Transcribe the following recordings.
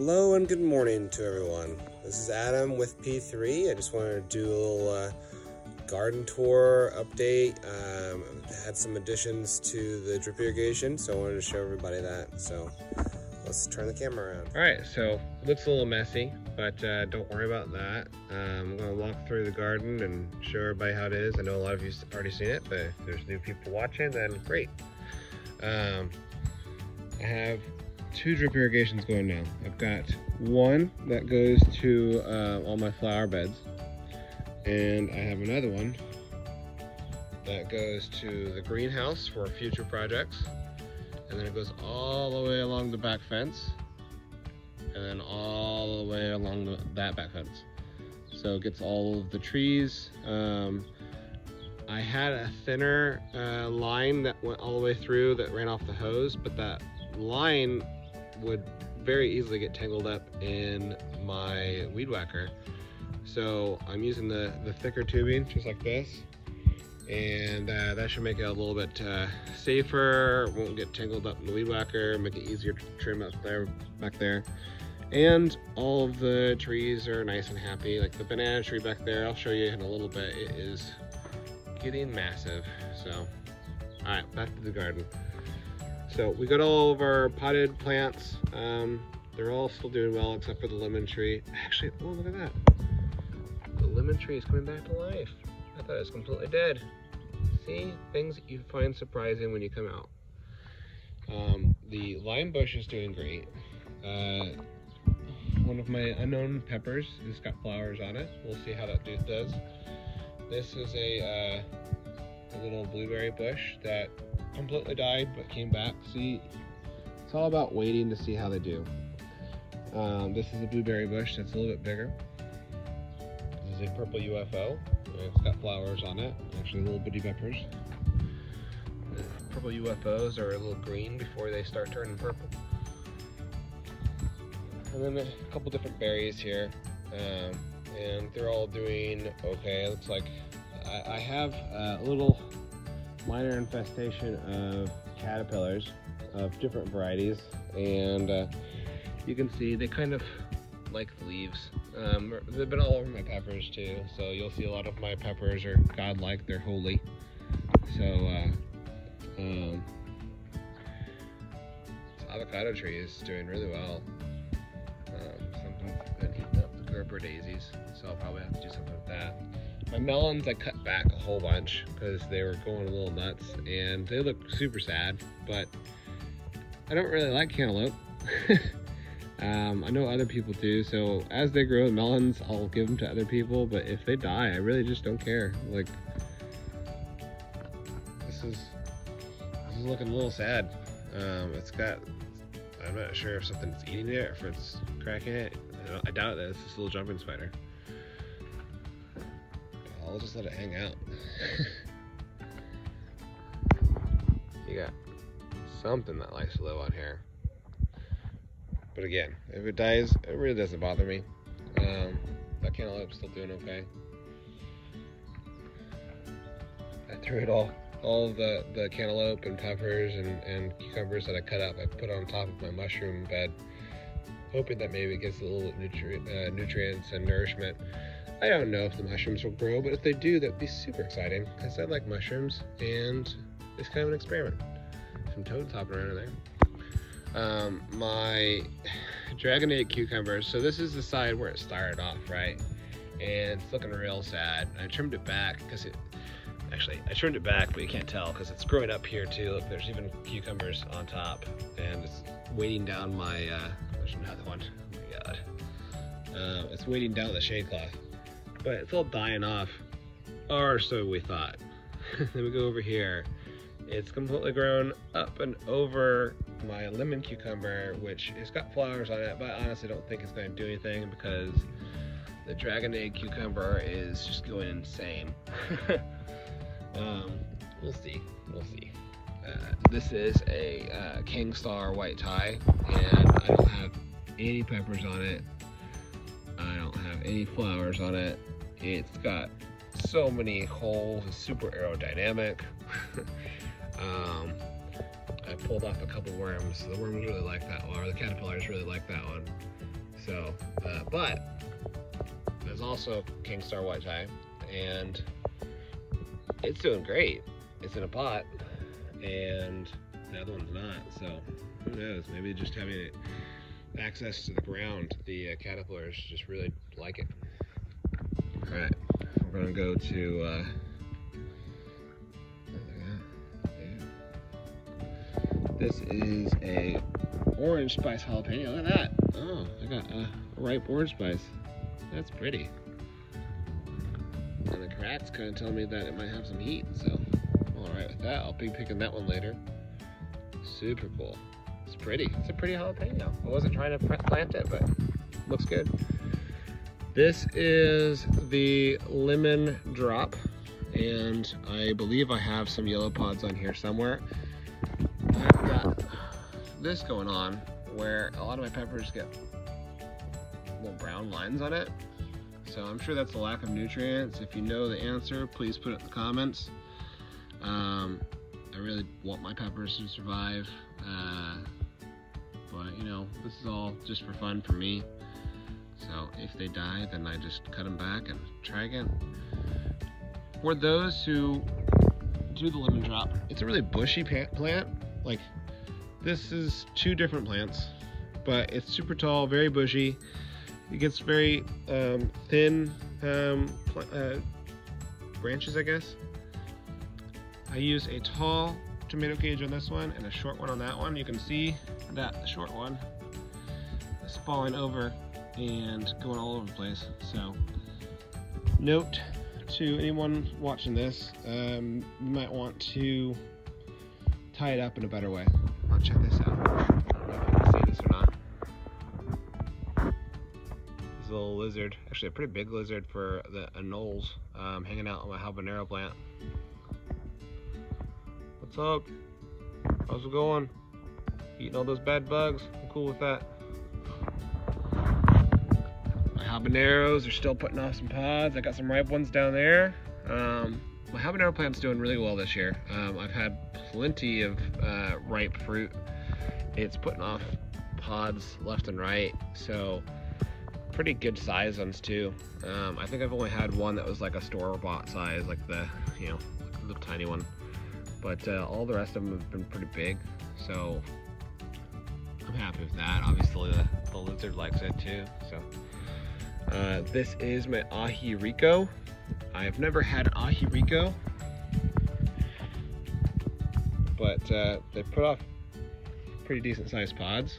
Hello and good morning to everyone. This is Adam with P3. I just wanted to do a little garden tour update. Had some additions to the drip irrigation, so I wanted to show everybody that. So let's turn the camera around. All right, so it looks a little messy, but don't worry about that. I'm gonna walk through the garden and show everybody how it is. I know a lot of you have already seen it, but if there's new people watching, then great. I have 2 drip irrigations going now. I've got one that goes to all my flower beds, and I have another one that goes to the greenhouse for future projects, and then it goes all the way along the back fence, and then all the way along that back fence. So it gets all of the trees. I had a thinner line that went all the way through that ran off the hose, but that line would very easily get tangled up in my weed whacker. So I'm using the thicker tubing, just like this, and that should make it a little bit safer. Won't get tangled up in the weed whacker, make it easier to trim up there, back there. And all of the trees are nice and happy. Like the banana tree back there, I'll show you in a little bit. It is getting massive. So, all right, back to the garden. So we got all of our potted plants. They're all still doing well except for the lemon tree. Actually, oh, look at that. The lemon tree is coming back to life. I thought it was completely dead. See, things that you find surprising when you come out. The lime bush is doing great. One of my unknown peppers has got flowers on it. We'll see how that dude does. This is a little blueberry bush that completely died but came back. See, it's all about waiting to see how they do. This is a blueberry bush that's a little bit bigger. This is a purple UFO. It's got flowers on it, actually little bitty peppers. The purple UFOs are a little green before they start turning purple. And then a couple different berries here, and they're all doing okay. It looks like I have a little minor infestation of caterpillars of different varieties, and you can see they kind of like the leaves. They've been all over my peppers too, so you'll see a lot of my peppers are godlike, they're holy. So this avocado tree is doing really well. Something's been heating up the Gerber daisies, so I'll probably have to do something with that. My melons, I cut back a whole bunch because they were going a little nuts and they look super sad, but I don't really like cantaloupe. I know other people do, so as they grow melons, I'll give them to other people, but if they die, I really just don't care. Like, this is looking a little sad. It's got, I'm not sure if something's eating it or if it's cracking it. I doubt that. It's this little jumping spider. I'll just let it hang out. You got something that likes to live on here. But again, if it dies, it really doesn't bother me. That cantaloupe's still doing okay. I threw it all the cantaloupe and peppers and cucumbers that I cut up, I put on top of my mushroom bed, hoping that maybe it gets a little nutrients and nourishment. I don't know if the mushrooms will grow, but if they do, that'd be super exciting, because I like mushrooms, and it's kind of an experiment. Some toads hopping around in there. My Dragonade cucumbers, so this is the side where it started off, right? And it's looking real sad. I trimmed it back, because I trimmed it back, but you can't tell, because it's growing up here too. Look, there's even cucumbers on top, and it's weighting down my, there's another one, oh my god. It's weighting down the shade cloth. But it's all dying off, or so we thought. Then we go over here. It's completely grown up and over my lemon cucumber, which has got flowers on it, but I honestly don't think it's going to do anything because the Dragonade cucumber is just going insane. We'll see. This is a King Star white tie, and I don't have any peppers on it. I don't have any flowers on it. It's got so many holes. It's super aerodynamic. I pulled off a couple worms. The worms really like that one, or the caterpillars really like that one. So, but there's also King Star White Tie, and it's doing great. It's in a pot, and the other one's not. So who knows? Maybe just having access to the ground, the caterpillars just really like it. All right, we're gonna go to. This is a orange spice jalapeno. Look at that. Oh, I got a ripe orange spice. That's pretty. And the crack's kind of telling me that it might have some heat, so I'm all right with that. I'll be picking that one later. Super cool. It's pretty. It's a pretty jalapeno. I wasn't trying to plant it, but it looks good. This is the lemon drop, and I believe I have some yellow pods on here somewhere. I've got this going on where a lot of my peppers get little brown lines on it. So I'm sure that's a lack of nutrients. If you know the answer, please put it in the comments. I really want my peppers to survive, but you know, this is all just for fun for me. So if they die, then I just cut them back and try again. For those who do the lemon drop, it's a really bushy plant. Like, this is two different plants, but it's super tall, very bushy. It gets very thin branches, I guess. I use a tall tomato cage on this one and a short one on that one. You can see that the short one is falling over and going all over the place. So, note to anyone watching this, you might want to tie it up in a better way. I'll check this out. I don't know if you can see this or not. This little lizard, actually a pretty big lizard for the anoles, hanging out on my habanero plant. What's up? How's it going? Eating all those bad bugs? I'm cool with that. My habaneros are still putting off some pods. I got some ripe ones down there. My habanero plant's doing really well this year. I've had plenty of ripe fruit. It's putting off pods left and right, so pretty good size ones too. I think I've only had one that was like a store-bought size, like the, you know, like a little tiny one. But all the rest of them have been pretty big, so I'm happy with that. Obviously the lizard likes it too. So this is my aji rico. I've never had aji rico, but they put off pretty decent sized pods.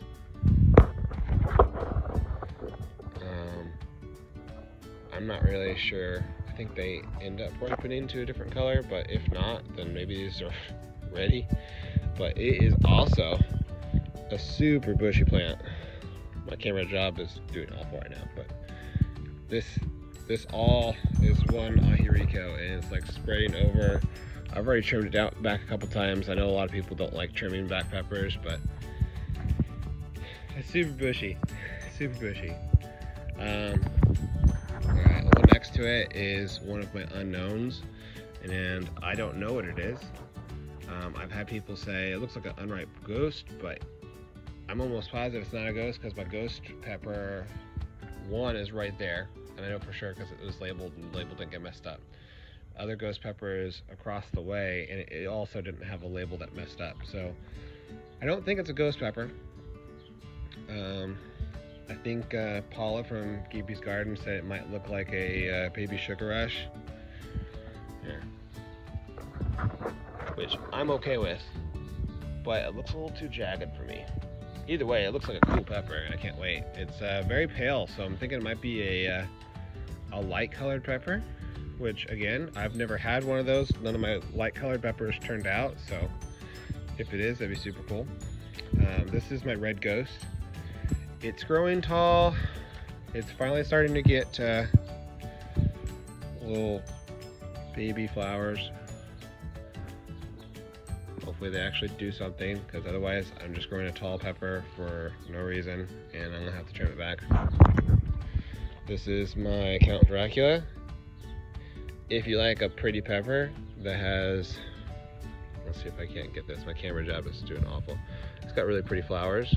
I'm not really sure. I think they end up ripening to a different color, but if not, then maybe these are ready. But it is also a super bushy plant. My camera job is doing awful right now, but this all is one aji rico, and it's like spreading over. I've already trimmed it out back a couple times. I know a lot of people don't like trimming back peppers, but it's super bushy, super bushy. Alright, well, next to it is one of my unknowns, and I don't know what it is. I've had people say it looks like an unripe ghost, but I'm almost positive it's not a ghost because my ghost pepper one is right there, and I know for sure because it was labeled and the label didn't get messed up. Other ghost pepper is across the way, and it also didn't have a label that messed up. So I don't think it's a ghost pepper. I think Paula from Geeby's Garden said it might look like a baby sugar rush. Here. Which I'm okay with, but it looks a little too jagged for me. Either way, it looks like a cool pepper, and I can't wait. It's very pale, so I'm thinking it might be a light colored pepper, which again, I've never had one of those. None of my light colored peppers turned out, so if it is, that'd be super cool. This is my red ghost. It's growing tall. It's finally starting to get little baby flowers. Hopefully they actually do something, because otherwise I'm just growing a tall pepper for no reason, and I'm gonna have to trim it back. This is my Count Dracula. If you like a pretty pepper that has, let's see if I can't get this, my camera job is doing awful. It's got really pretty flowers,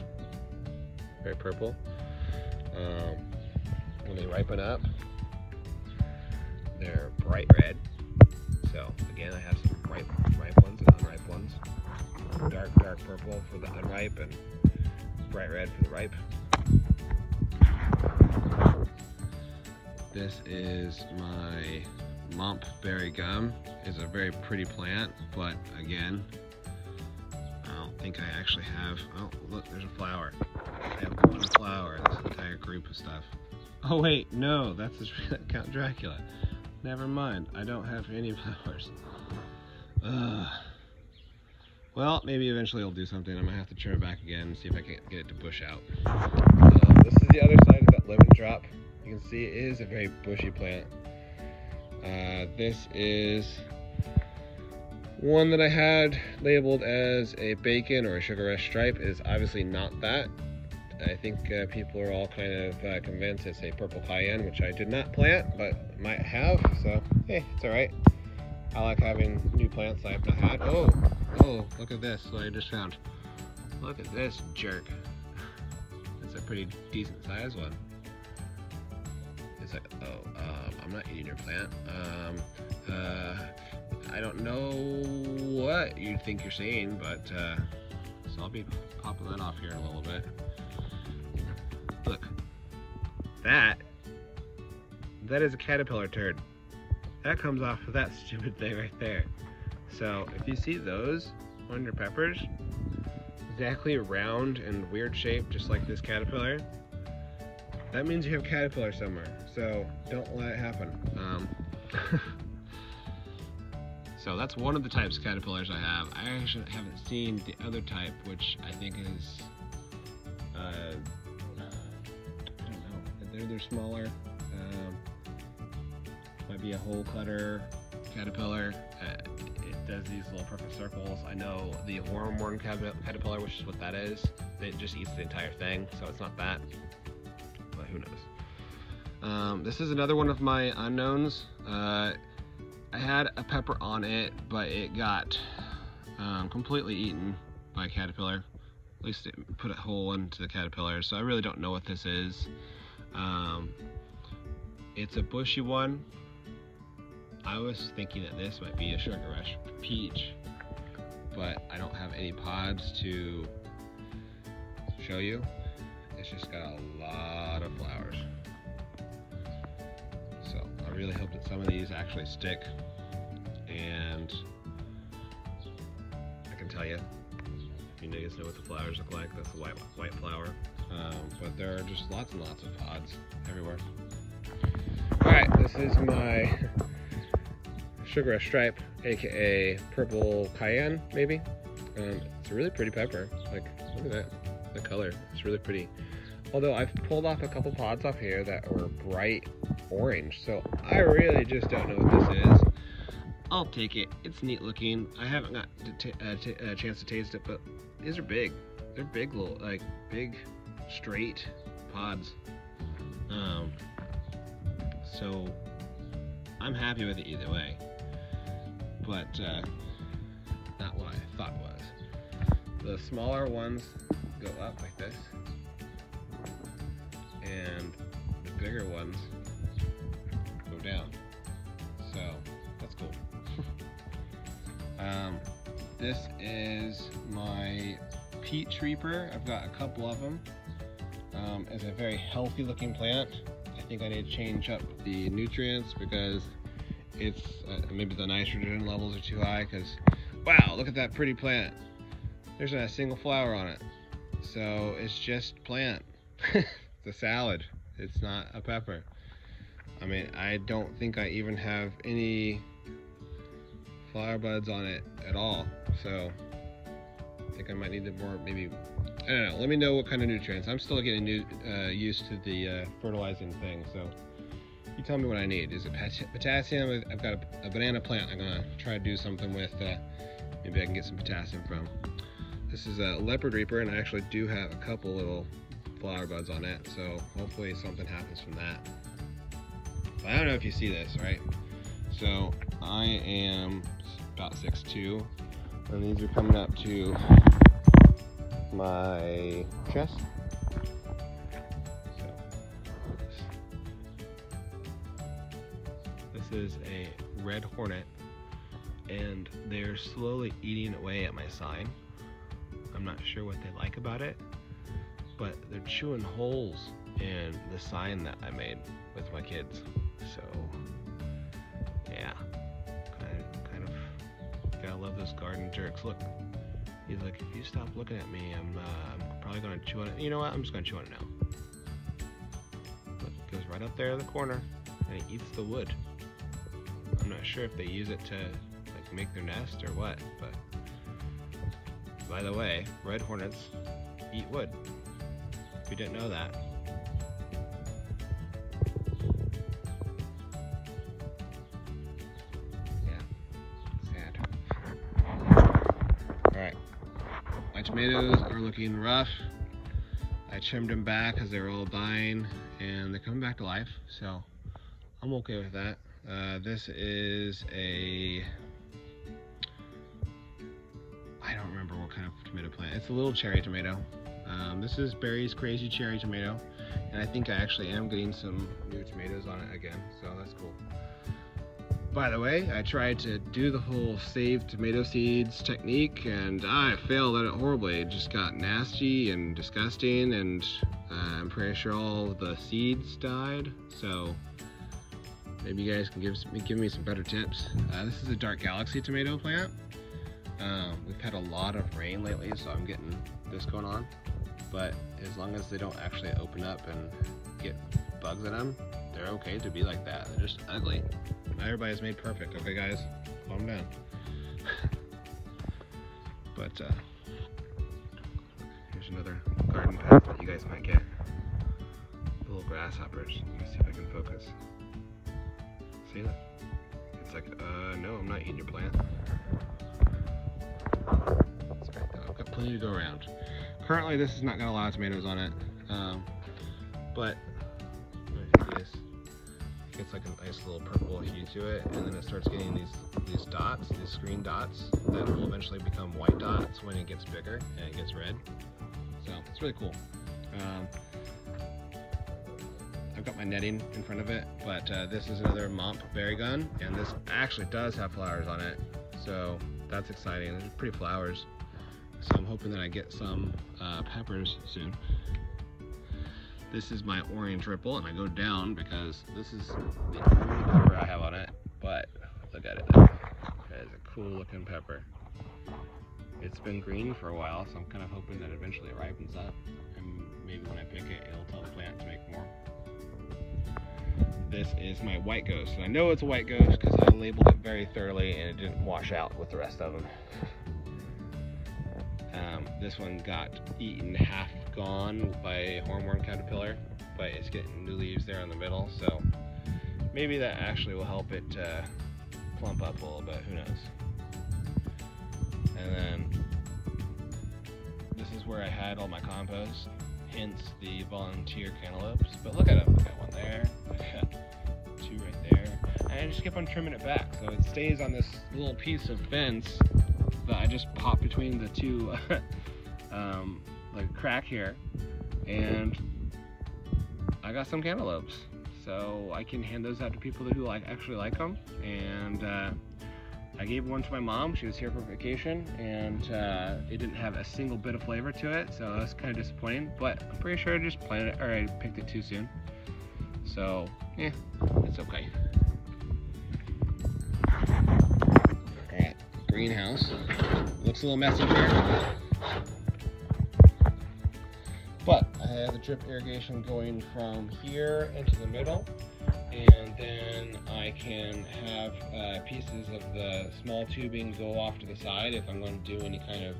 very purple. When they ripen up, they're bright red. So again, I have some ripe ones and unripe ones. Dark purple for the unripe and bright red for the ripe. This is my Mump Berry Gum. It's a very pretty plant, but again, I don't think I actually have, oh look, there's a flower. I have one flower in this entire group of stuff. Oh wait, no, that's Count Dracula. Never mind, I don't have any flowers. Well, maybe eventually I'll do something. I might have to turn it back again and see if I can get it to bush out. This is the other side of that lemon drop. You can see it is a very bushy plant. This is one that I had labeled as a bacon or a sugar rush stripe. It is obviously not that. I think people are all kind of convinced it's a purple cayenne, which I did not plant, but might have, so hey, it's all right. I like having new plants that I've not had. Oh, look at this, what I just found. Look at this jerk. It's a pretty decent sized one. It's like, I'm not eating your plant. I don't know what you think you're seeing, but so I'll be popping that off here in a little bit. Look, that is a caterpillar turd. That comes off of that stupid thing right there. So if you see those on your peppers, exactly round and weird shape, just like this caterpillar, that means you have caterpillar somewhere. So don't let it happen. So that's one of the types of caterpillars I have. I actually haven't seen the other type, which I think is, I don't know, they're smaller. Might be a hole cutter caterpillar. It does these little perfect circles. I know the worm caterpillar, which is what that is. It just eats the entire thing, so it's not that. But who knows? This is another one of my unknowns. I had a pepper on it, but it got completely eaten by a caterpillar. At least it put a hole into the caterpillar, so I really don't know what this is. It's a bushy one. I was thinking that this might be a sugar rush peach, but I don't have any pods to show you. It's just got a lot of flowers. So I really hope that some of these actually stick, and I can tell you, you guys know what the flowers look like. That's a white flower, but there are just lots and lots of pods everywhere. All right, this is my sugar rush stripe, aka purple cayenne, maybe. It's a really pretty pepper. Like, look at that, the color. It's really pretty. Although I've pulled off a couple pods off here that were bright orange, so I really just don't know what this is. I'll take it. It's neat looking. I haven't got a chance to taste it, but these are big. They're big little, like big, straight pods. So I'm happy with it either way, but not what I thought was. The smaller ones go up like this, and the bigger ones go down. So that's cool. This is my peach reaper. I've got a couple of them. It's a very healthy looking plant. I think I need to change up the nutrients because it's maybe the nitrogen levels are too high, because wow, look at that pretty plant. There's not a single flower on it. So it's just plant. It's a salad. It's not a pepper. I mean, I don't think I even have any flower buds on it at all. So I think I might need more, maybe, I don't know. Let me know what kind of nutrients. I'm still getting used to the fertilizing thing. So you tell me what I need. Is it potassium? I've got a banana plant I'm gonna try to do something with. Maybe I can get some potassium from. This is a leopard reaper, and I actually do have a couple little flower buds on it. So hopefully something happens from that. But I don't know if you see this, right? So I am about 6'2", and these are coming up to my chest. So is a red hornet, and they're slowly eating away at my sign. I'm not sure what they like about it, but they're chewing holes in the sign that I made with my kids. So yeah, kind of gotta love those garden jerks. Look, he's like, if you stop looking at me, I'm probably gonna chew on it. You know what? I'm just gonna chew on it now. Look, it goes right up there in the corner, and it eats the wood. I'm not sure if they use it to like make their nest or what, but by the way, red hornets eat wood. If you didn't know that. Alright, my tomatoes are looking rough. I trimmed them back because they were all dying, and they're coming back to life, so I'm okay with that. This is a, I don't remember what kind of tomato plant. It's a little cherry tomato. This is Barry's Crazy Cherry Tomato, and I think I actually am getting some new tomatoes on it again, so that's cool. By the way, I tried to do the whole save tomato seeds technique, and I failed at it horribly. It just got nasty and disgusting, and I'm pretty sure all the seeds died. So maybe you guys can give me some better tips. This is a Dark Galaxy tomato plant. We've had a lot of rain lately, so I'm getting this going on. But as long as they don't actually open up and get bugs in them, they're okay to be like that. They're just ugly. Not everybody's made perfect, okay guys? Calm down. But here's another garden pet that you guys might get. The little grasshoppers. Let me see if I can focus. See that? It's like, no, I'm not eating your plant. That's right, though. I've got plenty to go around. Currently, this is not got a lot of tomatoes on it, but let me do this. It gets like a nice little purple hue to it, and then it starts getting these dots, these screen dots that will eventually become white dots when it gets bigger and it gets red. So it's really cool. I've got my netting in front of it, but this is another Momp berry gun, and this actually does have flowers on it, so that's exciting. They're pretty flowers. So I'm hoping that I get some peppers soon. This is my orange ripple, and I go down because this is the only pepper I have on it, but look at it. That is a cool looking pepper. It's been green for a while, so I'm kind of hoping that eventually it ripens up, and maybe when I pick it, it'll tell the plant to make more. This is my white ghost, and I know it's a white ghost because I labeled it very thoroughly and it didn't wash out with the rest of them. This one got eaten half gone by a hornworm caterpillar, but it's getting new leaves there in the middle, so maybe that actually will help it plump up a little bit, who knows. And then this is where I had all my compost, hence the volunteer cantaloupes. But look at them, I got one there, I got two right there, and I just kept on trimming it back so it stays on this little piece of fence that I just popped between the two like a crack here, and I got some cantaloupes, so I can hand those out to people who actually like them. And I gave one to my mom. She was here for vacation, and it didn't have a single bit of flavor to it, so that's kind of disappointing, but I'm pretty sure I just planted it, or I picked it too soon, so yeah, it's okay. Alright, greenhouse looks a little messy here, but I have the drip irrigation going from here into the middle, and then I can have pieces of the small tubing go off to the side if I'm going to do any kind of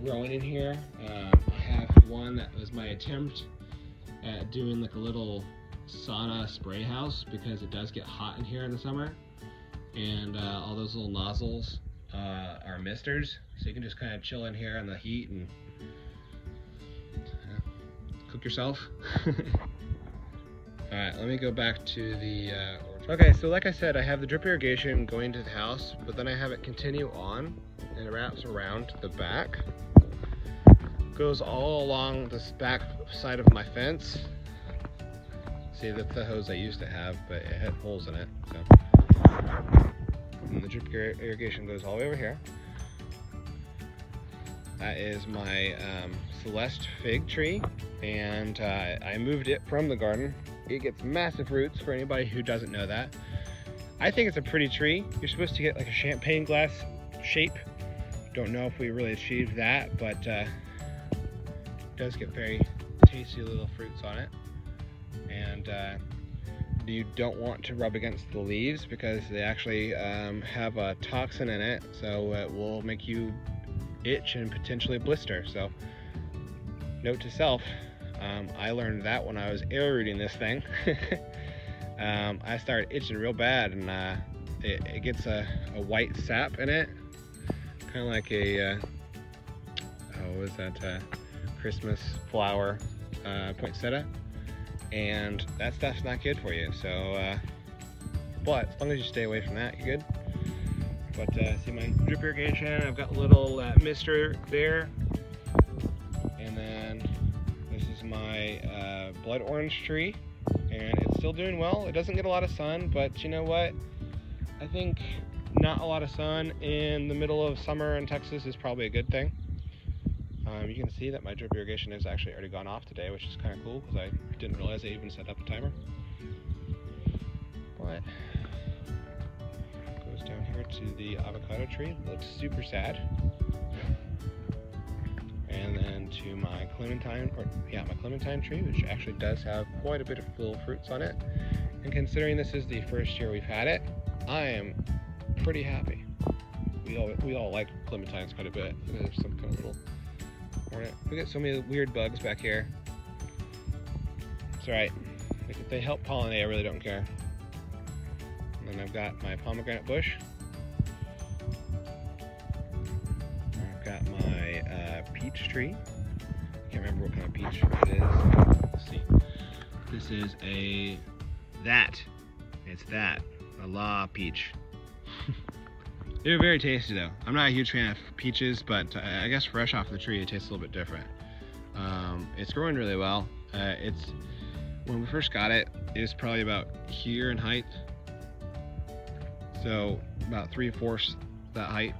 growing in here. I have one that was my attempt at doing like a little sauna spray house, because it does get hot in here in the summer, and all those little nozzles are misters, so you can just kind of chill in here in the heat and cook yourself. Alright, let me go back to the okay, so like I said, I have the drip irrigation going to the house, but then I have it continue on, and it wraps around the back, goes all along this back side of my fence. See, that's the hose I used to have, but it had holes in it, so And the drip irrigation goes all the way over here. That is my Celeste fig tree, and I moved it from the garden. It gets massive roots, for anybody who doesn't know that. I think it's a pretty tree. You're supposed to get like a champagne glass shape. Don't know if we really achieved that, but it does get very tasty little fruits on it. And you don't want to rub against the leaves because they actually have a toxin in it, so it will make you itch and potentially blister. So note to self, I learned that when I was air rooting this thing. I started itching real bad, and it gets a white sap in it, kind of like a what is that, Christmas flower poinsettia, and that stuff's not good for you. So but as long as you stay away from that, you're good. But see my drip irrigation, I've got a little mister there, and then this is my blood orange tree, and it's still doing well. It doesn't get a lot of sun, but you know what? I think not a lot of sun in the middle of summer in Texas is probably a good thing. You can see that my drip irrigation has actually already gone off today, which is kind of cool because I didn't realize I even set up a timer. But goes down here to the avocado tree. It looks super sad. And then to my clementine, my clementine tree, which actually does have quite a bit of little fruits on it. And considering this is the first year we've had it, I am pretty happy. We all like clementines quite a bit. There's some kind of little hornet. We got so many weird bugs back here. It's alright. If they help pollinate, I really don't care. And then I've got my pomegranate bush. I've got my peach tree. I can't remember what kind of peach it is. Let's see. This is a La peach. They're very tasty though. I'm not a huge fan of peaches, but I guess fresh off the tree it tastes a little bit different. It's growing really well. When we first got it, it was probably about here in height. So about 3/4 that height,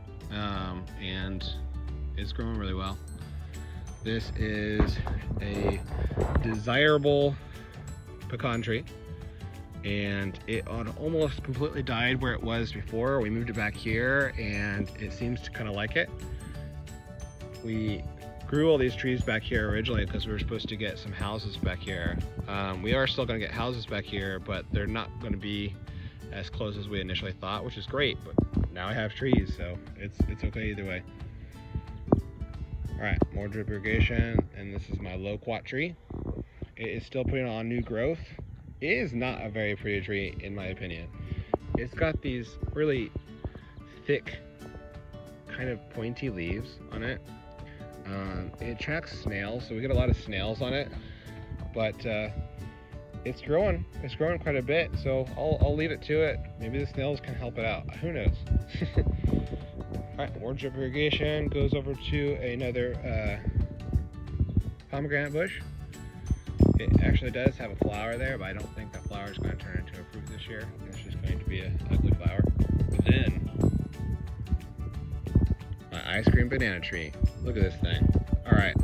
and it's growing really well. This is a desirable pecan tree, and it almost completely died where it was before. We moved it back here, and it seems to kind of like it. We grew all these trees back here originally because we were supposed to get some houses back here. We are still going to get houses back here, but they're not going to be as close as we initially thought, which is great. But now I have trees, so it's okay either way. All right, more drip irrigation, and this is my loquat tree. It is still putting on new growth. It is not a very pretty tree, in my opinion. It's got these really thick, kind of pointy leaves on it. It attracts snails, so we get a lot of snails on it. But it's growing quite a bit, so I'll leave it to it. Maybe the snails can help it out. Who knows? Alright, more drip irrigation goes over to another pomegranate bush. It actually does have a flower there, but I don't think that flower is going to turn into a fruit this year. It's just going to be an ugly flower. But then, my ice cream banana tree. Look at this thing. Alright.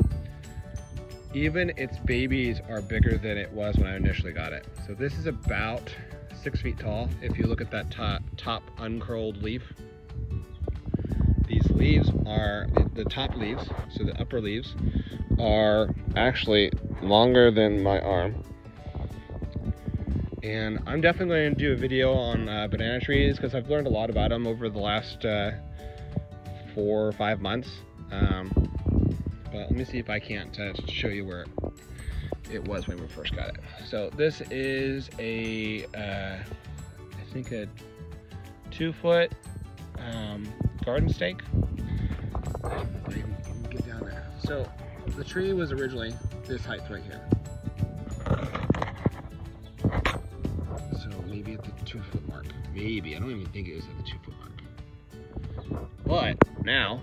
Even its babies are bigger than it was when I initially got it. So this is about 6 feet tall. If you look at that top uncurled leaf. These leaves are, the top leaves, so the upper leaves, are actually longer than my arm. And I'm definitely going to do a video on banana trees because I've learned a lot about them over the last 4 or 5 months. But let me see if I can't show you where it was when we first got it. So this is I think a 2-foot garden stake. If you can get down there. So the tree was originally this height right here. So maybe at the 2-foot mark. Maybe, I don't even think it was at the 2-foot mark. But now,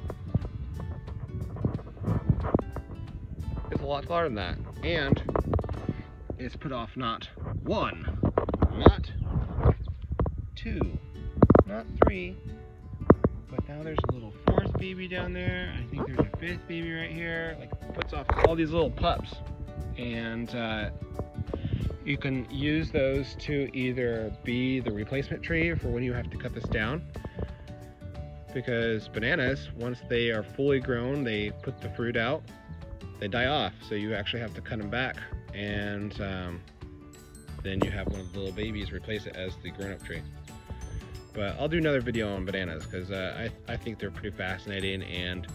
it's a lot taller than that. And it's put off not 1, not 2, not 3, but now there's a little 4th baby down there. I think there's a 5th baby right here. Like, puts off all these little pups, and you can use those to either be the replacement tree for when you have to cut this down, because bananas, once they are fully grown, they put the fruit out, they die off, so you actually have to cut them back, and then you have one of the little babies replace it as the grown-up tree. But I'll do another video on bananas, because I think they're pretty fascinating, and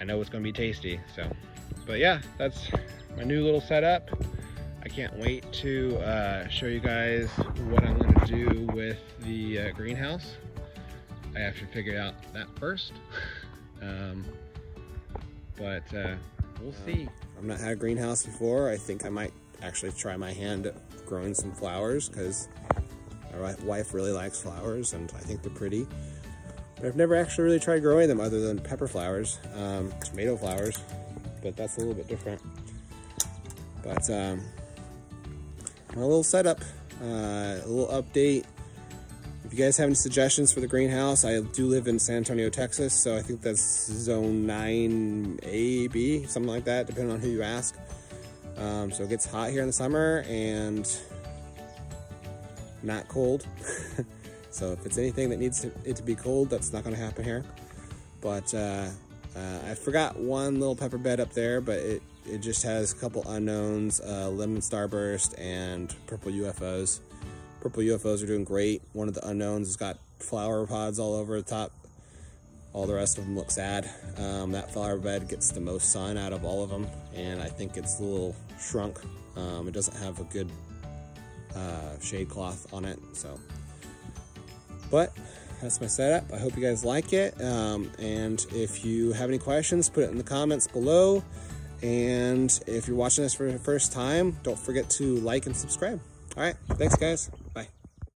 I know it's going to be tasty. So, but yeah, that's my new little setup. I can't wait to show you guys what I'm going to do with the greenhouse. I have to figure out that first. But we'll see. I've not had a greenhouse before. I think I might actually try my hand at growing some flowers, because my wife really likes flowers and I think they're pretty. But I've never actually really tried growing them other than pepper flowers, tomato flowers, but that's a little bit different. But my little setup, a little update. If you guys have any suggestions for the greenhouse, I do live in San Antonio, Texas, so I think that's zone 9A, B, something like that, depending on who you ask. So it gets hot here in the summer and not cold. So if it's anything that needs it to be cold, that's not going to happen here. But I forgot one little pepper bed up there, but it just has a couple unknowns, lemon starburst and purple UFOs. Purple UFOs are doing great. One of the unknowns has got flower pods all over the top. All the rest of them look sad. That flower bed gets the most sun out of all of them, and I think it's a little shrunk. It doesn't have a good shade cloth on it, so. But that's my setup. I hope you guys like it. And if you have any questions, put it in the comments below. And if you're watching this for the first time, don't forget to like and subscribe. All right, thanks guys. Bye.